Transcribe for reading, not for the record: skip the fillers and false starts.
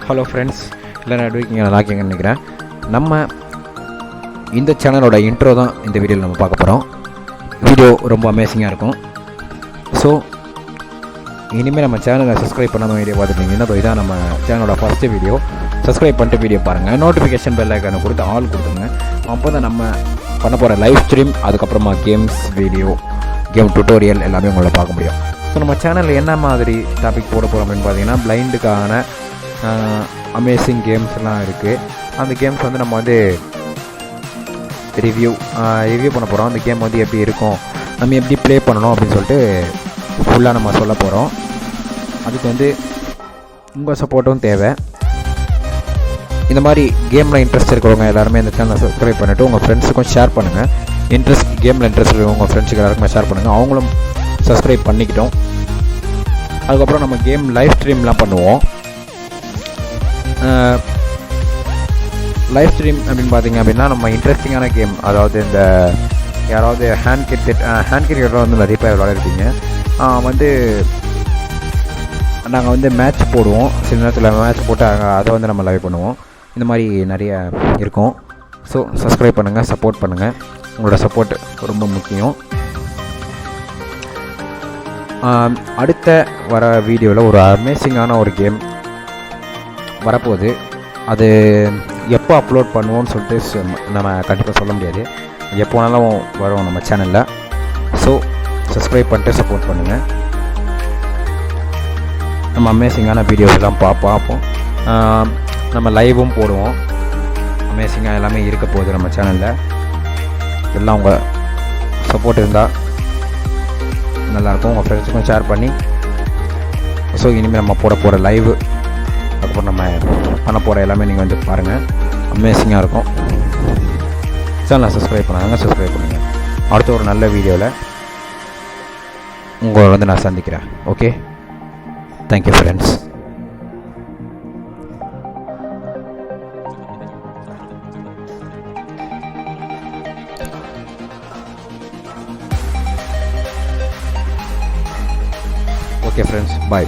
Hello friends, இல்லை நான் இருக்கீங்க, நல்லா இருக்கீங்கன்னு நினைக்கிறேன். நம்ம இந்த சேனலோட இன்ட்ரோ தான் இந்த வீடியோவில் நம்ம பார்க்க போகிறோம். வீடியோ ரொம்ப அமேசிங்காக இருக்கும். ஸோ இனிமேல் நம்ம சேனலை சப்ஸ்கிரைப் பண்ணாமல் வீடியோ பார்த்துட்டிங்கன்னா இதான் நம்ம சேனலோட ஃபஸ்ட்டு வீடியோ. சப்ஸ்கிரைப் பண்ணிட்டு வீடியோ பாருங்கள். நோட்டிஃபிகேஷன் பெல் ஐக்கானை கொடுத்து ஆல் கொடுத்துருங்க. அப்போ தான் நம்ம பண்ண போகிற லைவ் ஸ்ட்ரீம், அதுக்கப்புறமா கேம்ஸ் வீடியோ, கேம் டுட்டோரியல் எல்லாமே உங்களை பார்க்க முடியும். ஸோ நம்ம சேனலில் என்ன மாதிரி டாபிக் போட போகிறோம் அப்படின்னு பார்த்தீங்கன்னா, பிளைண்டுக்கான அமேசிங் கேம்ஸ்லாம் இருக்குது. அந்த கேம்ஸ் வந்து நம்ம வந்து ரிவ்யூ பண்ண போகிறோம். அந்த கேம் வந்து எப்படி இருக்கும், நம்ம எப்படி ப்ளே பண்ணணும் அப்படின்னு சொல்லிட்டு ஃபுல்லாக நம்ம சொல்ல போகிறோம். அதுக்கு வந்து உங்கள் சப்போர்ட்டும் தேவை. இந்த மாதிரி கேமில் இன்ட்ரெஸ்ட் இருக்கிறவங்க எல்லாருமே இந்த சேனலை சப்ஸ்கிரைப் பண்ணிவிட்டு உங்கள் ஃப்ரெண்ட்ஸுக்கும் ஷேர் பண்ணுங்கள். கேமில் இன்ட்ரெஸ்ட் இருக்கிறவங்க உங்கள் ஃப்ரெண்ட்ஸுக்கு எல்லாருக்குமே ஷேர் பண்ணுங்கள். அவங்களும் சப்ஸ்கிரைப் பண்ணிக்கிட்டோம். அதுக்கப்புறம் நம்ம கேம் லைவ் ஸ்ட்ரீம்லாம் பண்ணுவோம். லைவ் ஸ்ட்ரீம் அப்படின்னு பார்த்தீங்க அப்படின்னா, நம்ம இன்ட்ரெஸ்டிங்கான கேம், அதாவது இந்த யாராவது ஹேண்ட் கிரிக்கெட்டில் வந்து நிறைய பேர் விளையாடுறீங்க. வந்து நாங்கள் வந்து மேட்ச் போடுவோம். சில நேரத்தில் மேட்ச் போட்டு அதை வந்து நம்ம லைவ் பண்ணுவோம். இந்த மாதிரி நிறைய இருக்கும். ஸோ சப்ஸ்கிரைப் பண்ணுங்கள், சப்போர்ட் பண்ணுங்கள். உங்களோட சப்போர்ட் ரொம்ப முக்கியம். அடுத்த வர வீடியோவில் ஒரு அமேசிங்கான ஒரு கேம் வரப்போகுது. அது எப்போ அப்லோட் பண்ணுவோன்னு சொல்லிட்டு நம்ம கண்டிப்பாக சொல்ல முடியாது. எப்போ வேணாலும் வரும் நம்ம சேனலில். ஸோ சப்ஸ்கிரைப் பண்ணிட்டு சப்போர்ட் பண்ணுங்கள். நம்ம அமேசிங்கான வீடியோஸ்லாம் பார்ப்போம். நம்ம லைவும் போடுவோம். அமேசிங்காக எல்லாமே இருக்க போகுது நம்ம சேனலில். எல்லாம் உங்கள் சப்போர்ட் இருந்தால் நல்லாயிருக்கும். உங்கள் ஃப்ரெண்ட்ஸுக்கும் ஷேர் பண்ணி. ஸோ இனிமேல் நம்ம போட போகிற லைவ், அதுக்கப்புறம் நம்ம பண்ண போகிற எல்லாமே நீங்கள் வந்து பாருங்கள். அமேசிங்காக இருக்கும். சேனலை சப்ஸ்கிரைப் பண்ணுங்கள். அடுத்த ஒரு நல்ல வீடியோவில் உங்களை வந்து நான் சந்திக்கிறேன். Okay, thank you friends. Okay friends, bye.